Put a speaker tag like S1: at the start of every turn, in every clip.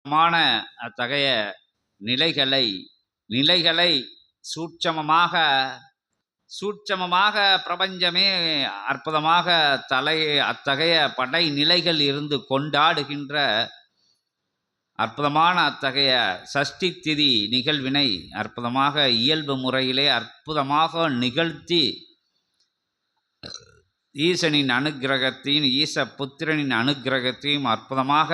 S1: மான அத்தகைய நிலைகளை நிலைகளை சூட்சமமாக சூட்சமமாக பிரபஞ்சமே அற்புதமாக அத்தகைய படை நிலைகள் இருந்து கொண்டாடுகின்ற அற்புதமான அத்தகைய சஷ்டி திதி நிகழ்வினை அற்புதமாக இயல்பு முறையிலே அற்புதமாக நிகழ்த்தி ஈசனின் அனுக்கிரகத்தையும் ஈச புத்திரனின் அனுக்கிரகத்தையும் அற்புதமாக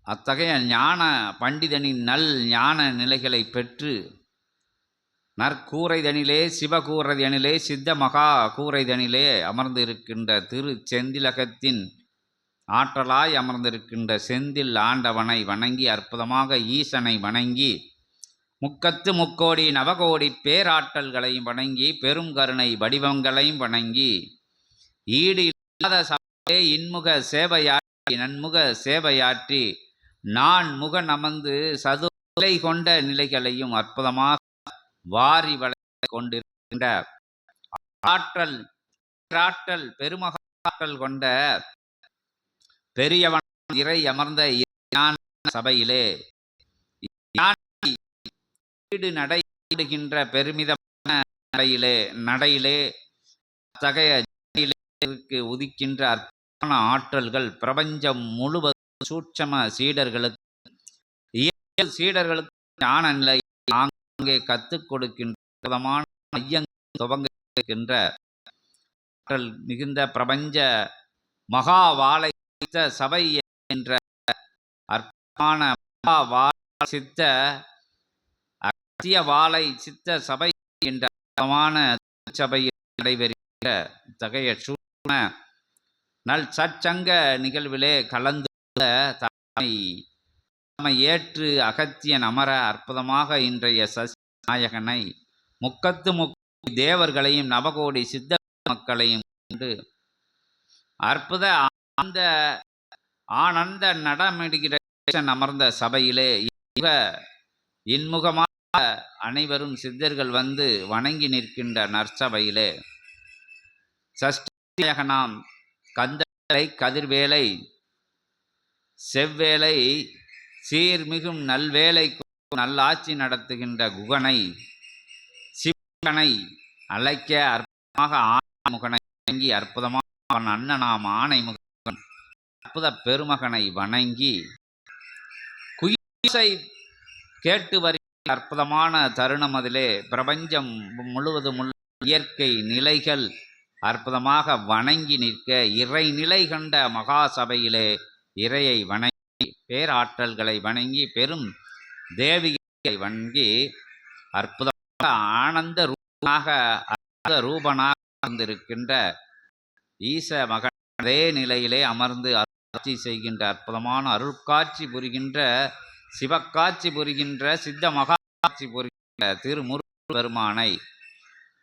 S1: அத்தகைய ஞான பண்டிதனின் நல் ஞான நிலைகளை பெற்று நற்கூரைதனிலே சிவகூரைதனிலே சித்த மகா கூரைதனிலே அமர்ந்து இருக்கின்ற திரு செந்திலகத்தின் ஆற்றலாய் அமர்ந்திருக்கின்ற செந்தில் ஆண்டவனை வணங்கி அற்புதமாக ஈசனை வணங்கி முக்கத்து முக்கோடி நவகோடி பேராற்றல்களையும் வணங்கி பெரும் கருணை வடிவங்களையும் வணங்கி ஈடு இல்லாத சபையே இன்முக சேவையாற்றி நன்முக சேவையாற்றி நான் முக நமந்து சதுலை கொண்ட நிலைகளையும் அற்புதமாக வாரி வளை கொண்டிருக்கின்ற ஆற்றல் பெருமகாற்றல் கொண்ட பெரியவன் இறை அமர்ந்த சபையிலே நடைகின்ற பெருமிதமான நடையிலே அத்தகைய உதிக்கின்ற அற்புதமான ஆற்றல்கள் பிரபஞ்சம் முழுவதும் சூட்சம சீடர்களுக்கு ஞான நிலை அங்கே கற்றுக் கொடுக்கின்ற மையங்கள் துவங்குகின்ற ஆற்றல் மிகுந்த பிரபஞ்ச மகா வாழை சபை என்ற அற்புதமான சித்த அத்திய வாழை சித்த சபை என்ற அற்புதமான சபையில் நடைபெறுகின்ற தகைய சூழ நல் சச்சங்க நிகழ்விலே கலந்து ஏற்று அகத்தியன் அமர அற்புதமாக இன்றைய நாயகனை முக்கத்து முக்கோடி தேவர்களையும் நவகோடி சித்த மக்களையும் கொண்டு அற்புத ஆனந்த நடமிடுகிற அமர்ந்த சபையிலே இன்முகமாக அனைவரும் சித்தர்கள் வந்து வணங்கி நிற்கின்ற நற்சபையிலே சஷ்டிநாயகனாம் கந்தவேலை கதிர்வேலை செவ்வேலை சீர்மிகும் நல்வேலை நல்லாட்சி நடத்துகின்ற குகனை சிவனை அழைக்க அற்புதமாக ஆனைமுகனை வணங்கி அற்புதமாக அண்ணனாம் ஆனைமுகன் அற்புத பெருமகனை வணங்கி குயிசை கேட்டு வருகிற அற்புதமான தருணம் அதிலே பிரபஞ்சம் முழுவதும் உள்ள இயற்கை நிலைகள் அற்புதமாக வணங்கி நிற்க இறை நிலை கண்ட மகா சபையிலே இறையை வணங்கி பேராற்றல்களை வணங்கி பெரும் தேவியை வணங்கி அற்புதமாக ஆனந்த ரூபனாக இருக்கின்ற ஈச மகன் அதே நிலையிலே அமர்ந்து ஆட்சி செய்கின்ற அற்புதமான அருட்காட்சி புரிகின்ற சிவக்காட்சி புரிகின்ற சித்த மகாட்சி புரிகின்ற திருமுருகன் பெருமானை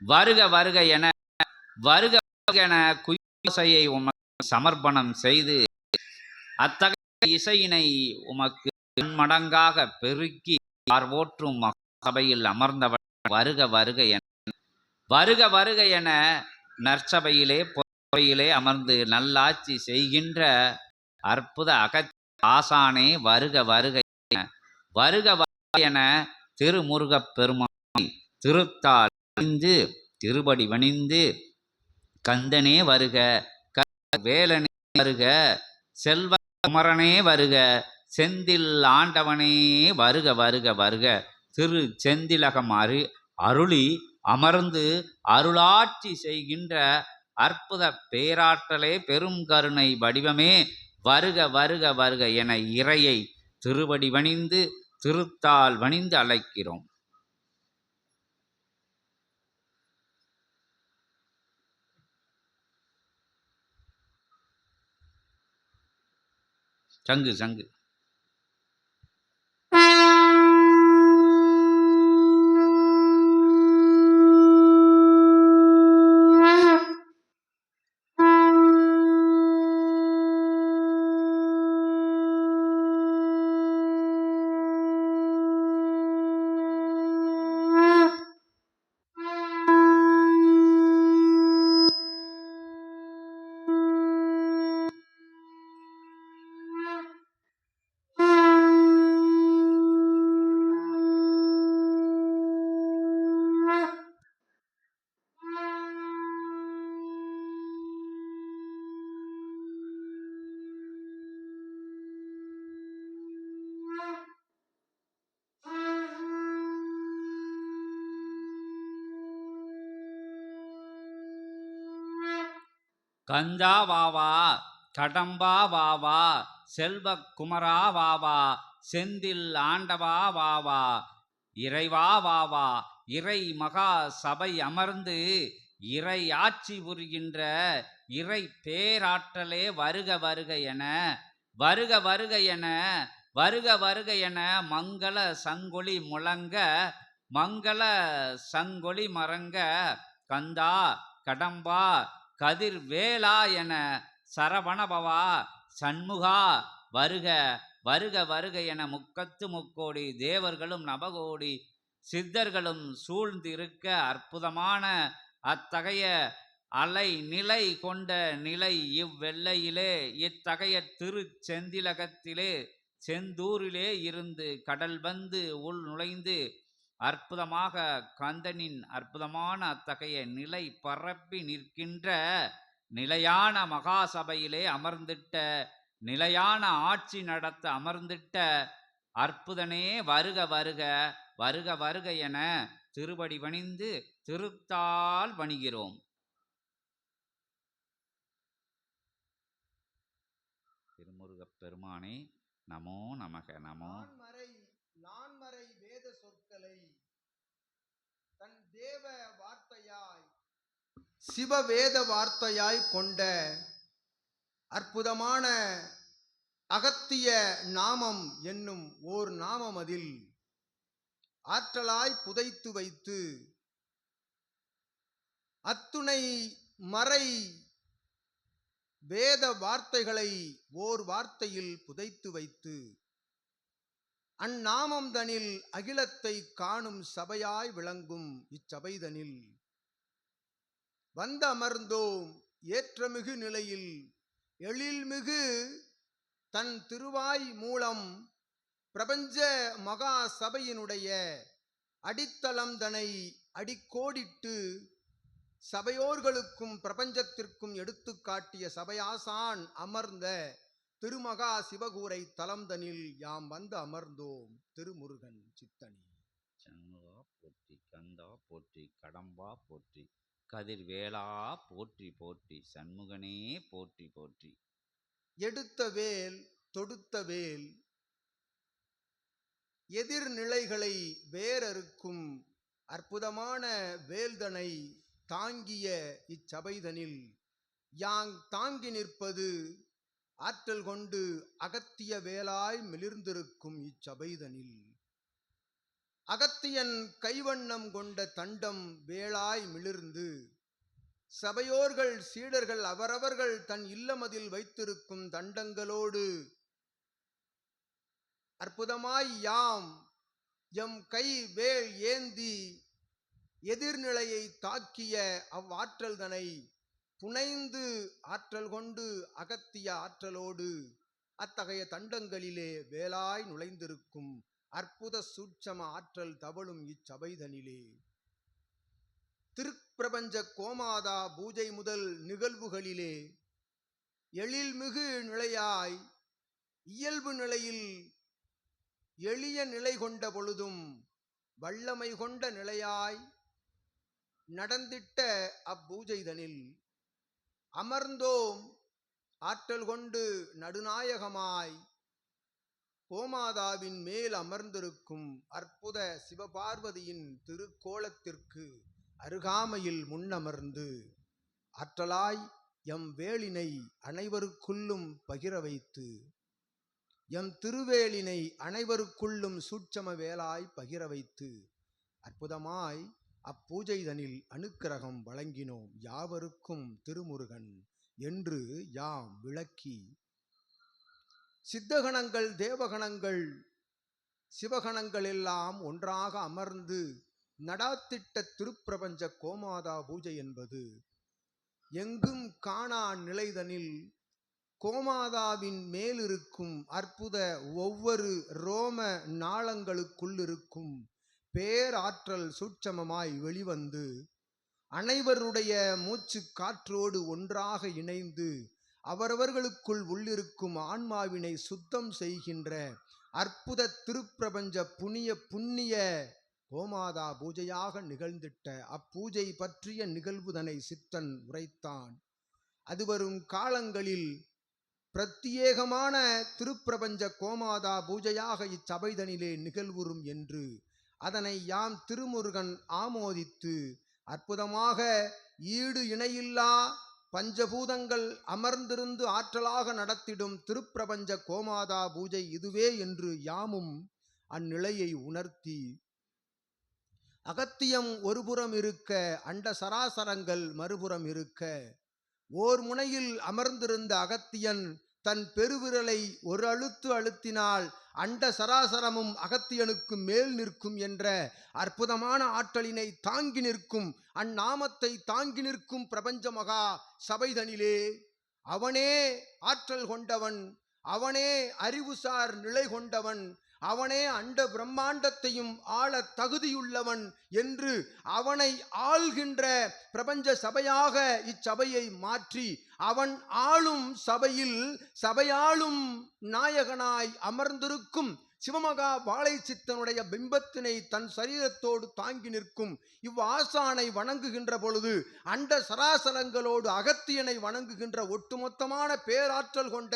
S1: வருக வருக என குயிசையை உமக்கு சமர்ப்பணம் செய்து அத்தகைய இசையினை உமக்கு மடங்காக பெருக்கி பார்வோற்றும் சபையில் அமர்ந்தவன் வருக வருக என நற்சபையிலே பொறையிலே அமர்ந்து நல்லாட்சி செய்கின்ற அற்புத ஆசானே வருக வருக என திருமுருகப் பெருமானை திருத்தால் திருபடி வணிந்து கந்தனே வருக வேலனே வருக செல்வ குமரனே வருக செந்தில் ஆண்டவனே வருக வருக வருக திரு செந்திலகம் அருளி அமர்ந்து அருளாட்சி செய்கின்ற அற்புத பேராற்றலே பெரும் கருணை வடிவமே வருக வருக வருக என இறையை திருவடி வணிந்து திருத்தால் வணிந்து அழைக்கிறோம். சங்கு சங்கு கந்தா வாவா, கடம்பா வாவா, செல்வ குமரா வாவா, செந்தில் ஆண்டவா வாவா, இறைவா வாவா, இறை மகா சபை அமர்ந்து இறை ஆட்சி புரிகின்ற இறை பேராற்றலே வருக வருக என, வருக வருக என, வருக வருக என மங்கள சங்கொலி முழங்க, மங்கள சங்கொலி மறங்க, கந்தா கடம்பா கதிர் வேளா என சரவணபவா சண்முகா வருக வருக வருக என முக்கத்து முக்கோடி தேவர்களும் நவகோடி சித்தர்களும் சூழ்ந்திருக்க அற்புதமான அத்தகைய அலை நிலை கொண்ட நிலை இவ்வெல்லையிலே இத்தகைய திருச்செந்திலகத்திலே செந்தூரிலே இருந்து கடல் வந்து உள் நுழைந்து அற்புதமாக கந்தனின் அற்புதமான அத்தகைய நிலை பரப்பி நிற்கின்ற நிலையான மகாசபையிலே அமர்ந்திட்ட, நிலையான ஆட்சி நடத்த அமர்ந்திட்ட அற்புதனே வருக வருக வருக வருக என திருவடி பணிந்து திருத்தால் பணிகிறோம். திருமுருகப் பெருமானே நமோ நமக. நமோ
S2: நான்மறை வேத சொற்களை தன் தேவ வார்த்தையாய் சிவவேத வார்த்தையாய் கொண்ட அற்புதமான அகத்திய நாமம் என்னும் ஓர் நாமம் அதில் ஆற்றலாய் புதைத்து வைத்து அத்துணை மறை வேத வார்த்தைகளை ஓர் வார்த்தையில் புதைத்து வைத்து அந்நாமம் தனில் அகிலத்தை காணும் சபையாய் விளங்கும் இச்சபைதனில் வந்து அமர்ந்தோம். ஏற்றமிகு நிலையில் எழில்மிகு தன் திருவாய் மூலம் பிரபஞ்ச மகா சபையினுடைய அடித்தளம் தனை அடிக்கோடிட்டு சபையோர்களுக்கும் பிரபஞ்சத்திற்கும் எடுத்து காட்டிய சபையாசான் அமர்ந்த திருமகா சிவகூரை தலம்தனில் யாம் வந்து அமர்ந்தோம். திருமுருகன் சித்தனி.
S1: சண்முகா போற்றி, கந்தா போற்றி, கடம்பா போற்றி, கதிர்வேளா போற்றி போற்றி, சண்முகனே போற்றி போற்றி.
S2: எடுத்த வேல் தொடுத்த வேல் எதிர்நிலைகளை வேறறுக்கும் அற்புதமான வேல்தனை தாங்கிய இச்சபைதனில் யாங் தாங்கி நிற்பது ஆற்றல் கொண்டு அகத்திய வேலாய் மிளிர்ந்திருக்கும் இச்சபைதனில் அகத்தியன் கைவண்ணம் கொண்ட தண்டம் வேளாய் மிளிர்ந்து சபையோர்கள் சீடர்கள் அவரவர்கள் தன் இல்லமதில் வைத்திருக்கும் தண்டங்களோடு அற்புதமாய் யாம் எம் கை வேல் ஏந்தி எதிர்நிலையை தாக்கிய அவ்வாற்றல் தனை புனைந்து ஆற்றல் கொண்டு அகத்திய ஆற்றலோடு அத்தகைய தண்டங்களிலே வேலாய் நுழைந்திருக்கும் அற்புத சூட்சம ஆற்றல் தவழும் இச்சபைதனிலே திருப்பிரபஞ்ச கோமாதா பூஜை முதல் நிகழ்வுகளிலே எழில்மிகு நிலையாய் இயல்பு நிலையில் எளிய நிலை கொண்ட பொழுதும் வல்லமை கொண்ட நிலையாய் நடந்திட்ட அப்பூஜைதனில் அமர்ந்தோம். ஆற்றல் கொண்டு நடுநாயகமாய் கோமாதாவின் மேல் அமர்ந்திருக்கும் அற்புத சிவபார்வதியின் திருக்கோலத்திற்கு அருகாமையில் முன்னமர்ந்து ஆற்றலாய் எம் வேலினை அனைவருக்குள்ளும் பகிர வைத்து எம் திருவேலினை அனைவருக்குள்ளும் சூட்சம வேலாய் பகிர வைத்து அற்புதமாய் அப்பூஜைதனில் அனுக்கிரகம் வழங்கினோம். யாவருக்கும் திருமுருகன் என்று யாம் விளக்கி சித்தகணங்கள் தேவகணங்கள் சிவகணங்கள் எல்லாம் ஒன்றாக அமர்ந்து நடாத்திட்ட திருப்பிரபஞ்ச கோமாதா பூஜை என்பது எங்கும் காணா நிலைதனில் கோமாதாவின் மேலிருக்கும் அற்புத ஒவ்வொரு ரோம நாளங்களுக்குள்ளிருக்கும் பேராற்றல் சூட்சமமாய் வெளிவந்து அனைவருடைய மூச்சு காற்றோடு ஒன்றாக இணைந்து அவரவர்களுக்குள் உள்ளிருக்கும் ஆன்மாவினை சுத்தம் செய்கின்ற அற்புத திருப்பிரபஞ்ச புண்ணிய கோமாதா பூஜையாக நிகழ்ந்திட்ட அப்பூஜை பற்றிய நிகழ்வுதனை சித்தன் உரைத்தான். அது வரும் காலங்களில் பிரத்யேகமான திருப்பிரபஞ்ச கோமாதா பூஜையாக இச்சபைதனிலே நிகழ்வுறும் என்று அதனை யாம் திருமுருகன் ஆமோதித்து அற்புதமாக ஈடு இணையில்லா பஞ்சபூதங்கள் அமர்ந்திருந்து ஆற்றலாக நடத்திடும் திருப்பிரபஞ்ச கோமாதா பூஜை இதுவே என்று யாமும் அந்நிலையை உணர்த்தி அகத்தியம் ஒருபுறம் இருக்க அண்ட சராசரங்கள் மறுபுறம் இருக்க ஓர் முனையில் அமர்ந்திருந்த அகத்தியன் தன் பெருவிரலை ஒரு அழுத்து அழுத்தினால் அண்ட சராசரமும் அகத்தியனுக்கு மேல் நிற்கும் என்ற அற்புதமான ஆற்றலினை தாங்கி நிற்கும் அந்நாமத்தை தாங்கி நிற்கும் பிரபஞ்ச மகா சபைதனிலே அவனே ஆற்றல் கொண்டவன், அவனே அறிவுசார் நிலை கொண்டவன், அவனே அண்ட பிரம்மாண்டத்தையும் ஆள தகுதியுள்ளவன் என்று அவனை ஆள்கின்ற பிரபஞ்ச சபையாக இச்சபையை மாற்றி அவன் ஆளும் சபையில் சபையாளும் நாயகனாய் அமர்ந்திருக்கும் சிவமகா வாழை சித்தனுடைய பிம்பத்தினை தன் சரீரத்தோடு தாங்கி நிற்கும் இவ்வாசானை வணங்குகின்ற பொழுது அண்ட சராசரங்களோடு அகத்தியனை வணங்குகின்ற ஒட்டுமொத்தமான பேராற்றல் கொண்ட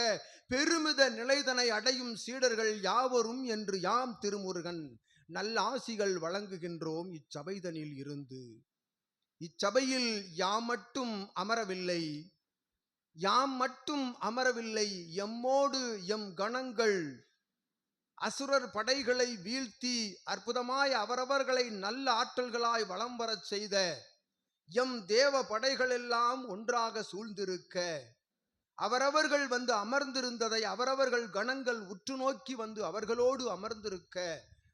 S2: பெருமித நிலைதனை அடையும் சீடர்கள் யாவரும் என்று யாம் திருமுருகன் நல்ல ஆசிகள் வழங்குகின்றோம் இச்சபைதனில் இருந்து. இச்சபையில் யாம் மட்டும் அமரவில்லை, யாம் மட்டும் அமரவில்லை, எம்மோடு எம் கணங்கள் அசுரர் படைகளை வீழ்த்தி அற்புதமாய் அவரவர்களை நல்ல ஆற்றல்களாய் வலம் வரச் செய்த எம் தேவ படைகள் எல்லாம் ஒன்றாக சூழ்ந்திருக்க அவரவர்கள் வந்து அமர்ந்திருந்ததை அவரவர்கள் கணங்கள் உற்று நோக்கி வந்து அவர்களோடு அமர்ந்திருக்க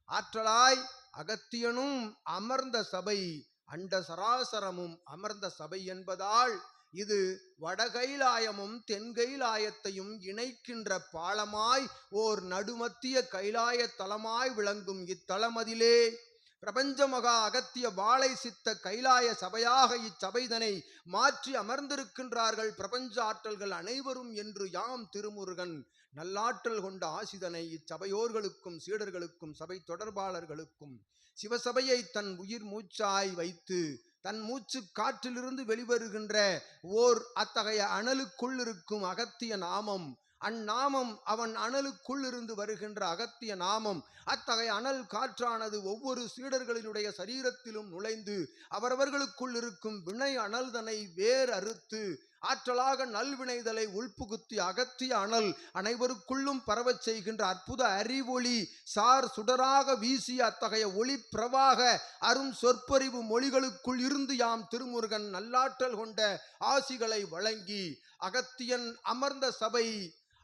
S2: ஆற்றலாய் அகத்தியனும் அமர்ந்த சபை அண்ட சராசரமும் அமர்ந்த சபை என்பதால் இது வடகைலாயமும் தென்கைலாயத்தையும் இணைக்கின்ற பாலமாய் ஓர் நடுமத்திய கைலாய தலமாய் விளங்கும் இத்தலமதிலே பிரபஞ்ச மகா அகத்திய வாழை சித்த கைலாய சபையாக இச்சபைதனை மாற்றி அமர்ந்திருக்கின்றார்கள் பிரபஞ்ச ஆற்றல்கள் அனைவரும் என்று யாம் திருமுருகன் நல்லாற்றல் கொண்ட ஆசிதனை இச்சபையோர்களுக்கும் சீடர்களுக்கும் சபை தொடர்பாளர்களுக்கும் சிவசபையை தன் உயிர் மூச்சாய் வைத்து தன் மூச்சு காற்றிலிருந்து வெளிவருகின்ற ஓர் அத்தகைய அனலுக்குள் இருக்கும் அகத்திய நாமம், அந்நாமம் அவன் அனலுக்குள் இருந்து வருகின்ற அகத்திய நாமம், அத்தகைய அனல் காற்றானது ஒவ்வொரு சீடர்களினுடைய சரீரத்திலும் நுழைந்து அவரவர்களுக்குள் இருக்கும் வினை அனல்தனை வேர் அறுத்து ஆற்றலாக நல்வினைதலை உள்புகுத்தி அகத்திய அனல் அனைவருக்குள்ளும் பரவச் செய்கின்ற அற்புத அறிவொளி சார் சுடராக வீசிய அத்தகைய ஒளி பிரவாக அரும் சொற்பறிவு மொழிகளுக்குள் இருந்து யாம் திருமுருகன் நல்லாற்றல் கொண்ட ஆசிகளை வழங்கி அகத்தியன் அமர்ந்த சபை,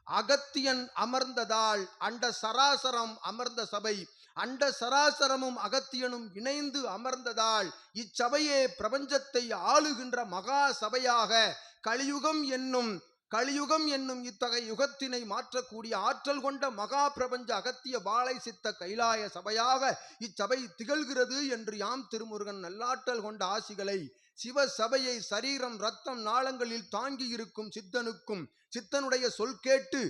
S2: அகத்தியன் அமர்ந்ததால் அண்ட சராசரம் அமர்ந்த சபை, அண்ட சராசரமும் அகத்தியனும் இணைந்து அமர்ந்ததால் இச்சபையே பிரபஞ்சத்தை ஆளுகின்ற மகா சபையாக கலியுகம் என்னும் இத்தகைய யுகத்தினை மாற்றக்கூடிய ஆற்றல் கொண்ட மகா பிரபஞ்ச அகத்திய வாழை சித்த கைலாய சபையாக இச்சபை திகழ்கிறது என்று யாம் திருமுருகன் நல்லாற்றல் கொண்ட ஆசிகளை சிவ சபையை சரீரம் ரத்தம் நாளங்களில் தாங்கி இருக்கும் சித்தனுக்கும் சித்தனுடைய சொல் கேட்டு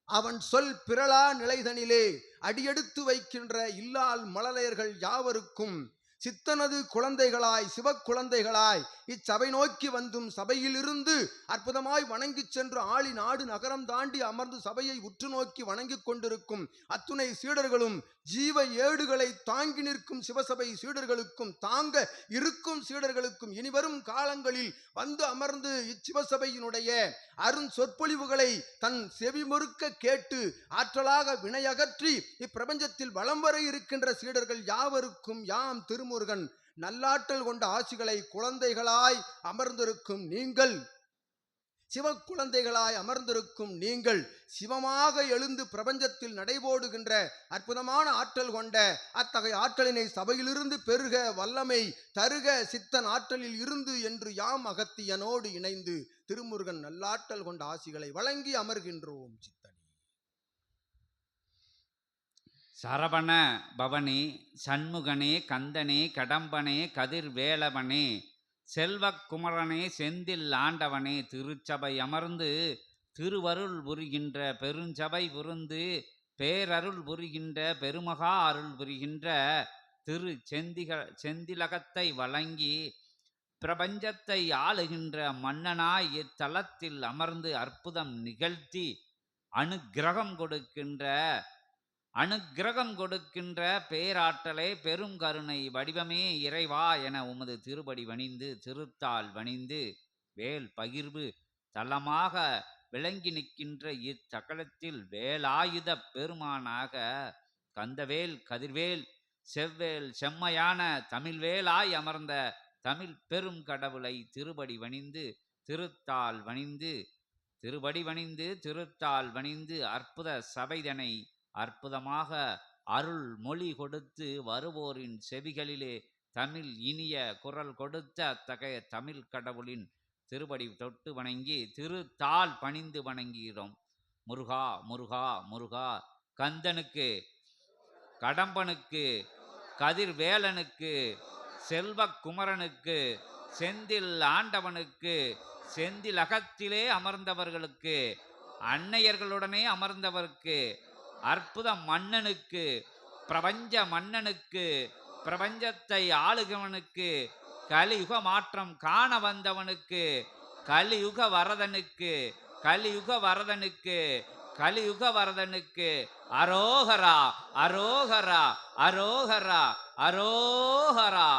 S2: அவன் சொல் பிறளா நிலைதனிலே அடியெடுத்து வைக்கின்ற இல்லால் மழலையர்கள் யாவருக்கும் சித்தனது குழந்தைகளாய் சிவ குழந்தைகளாய் இச்சபை நோக்கி வந்தும் சபையிலிருந்து அற்புதமாய் வணங்கி சென்று ஆளி நாடு நகரம் தாண்டி அமர்ந்து சபையை உற்று நோக்கி வணங்கி கொண்டிருக்கும் அத்துணை சீடர்களும் ஜீவ ஏடுகளை தாங்கி நிற்கும் சிவசபை சீடர்களுக்கும் தாங்க இருக்கும் சீடர்களுக்கும் இனிவரும் காலங்களில் வந்து அமர்ந்து இச்சிவசபையினுடைய அருண் சொற்பொழிவுகளை தன் செவிமொருக்க கேட்டு ஆற்றலாக வினையகற்றி இப்பிரபஞ்சத்தில் வலம் வர இருக்கின்ற சீடர்கள் யாவருக்கும் யாம் திருமுருகன் நல்லாற்றல் கொண்ட ஆசிகளை குழந்தைகளாய் அமர்ந்திருக்கும் நீங்கள், சிவ குழந்தைகளாய் அமர்ந்திருக்கும் நீங்கள் சிவமாக எழுந்து பிரபஞ்சத்தில் நடைபோடுகின்ற அற்புதமான ஆற்றல் கொண்ட அத்தகைய ஆற்றலினை சபையிலிருந்து பெருக வல்லமை தருக சித்தன் ஆற்றலில் இருந்து என்று யாம் அகத்தியனோடு இணைந்து திருமுருகன் நல்லாற்றல் கொண்ட ஆசிகளை வழங்கி அமர்கின்றோம். சித்தனே
S1: சரவண பவனே, சண்முகனே, கந்தனே, கடம்பனே, கதிர்வேலவனே, செல்வக் குமரனே, செந்தில் ஆண்டவனே, திருச்சபை அமர்ந்து திருவருள் புரிகின்ற பெருஞ்சபை புரிந்து பேரருள் புரிகின்ற பெருமகா அருள் புரிகின்ற திரு செந்திலகத்தை வழங்கி பிரபஞ்சத்தை ஆளுகின்ற மன்னனாய் இத்தலத்தில் அமர்ந்து அற்புதம் நிகழ்த்தி அனுக்கிரகம் கொடுக்கின்ற பேராற்றலே பெரும் கருணை வடிவமே இறைவா என உமது திருப்படி வணிந்து திருத்தால் வணிந்து வேல் பகிர்வு தலமாக விளங்கி நிற்கின்ற இத்தகலத்தில் வேலாயுத பெருமானாக கந்தவேல் கதிர்வேல் செவ்வேல் செம்மையான தமிழ்வேலாய் அமர்ந்த தமிழ் பெரும் கடவுளை திருப்படி வணிந்து திருத்தால் வணிந்து அற்புத சபைதனை அற்புதமாக அருள் மொழி கொடுத்து வருவோரின் செவிகளிலே தமிழ் இனிய குரல் கொடுத்த அத்தகைய தமிழ் கடவுளின் திருப்படி தொட்டு வணங்கி திருத்தால் பணிந்து வணங்குகிறோம். முருகா முருகா முருகா, கந்தனுக்கு, கடம்பனுக்கு, கதிர்வேலனுக்கு, செல்வக்குமரனுக்கு, செந்தில் ஆண்டவனுக்கு, செந்தில் அகத்திலே அமர்ந்தவர்களுக்கு, அன்னையர்களுடனே அமர்ந்தவருக்கு, அற்புத மன்னனுக்கு, பிரபஞ்ச மன்னனுக்கு, பிரபஞ்சத்தை ஆளுகவனுக்கு, கலியுக மாற்றம் காண வந்தவனுக்கு, கலியுக வரதனுக்கு அரோகரா அரோகரா அரோகரா அரோகரா.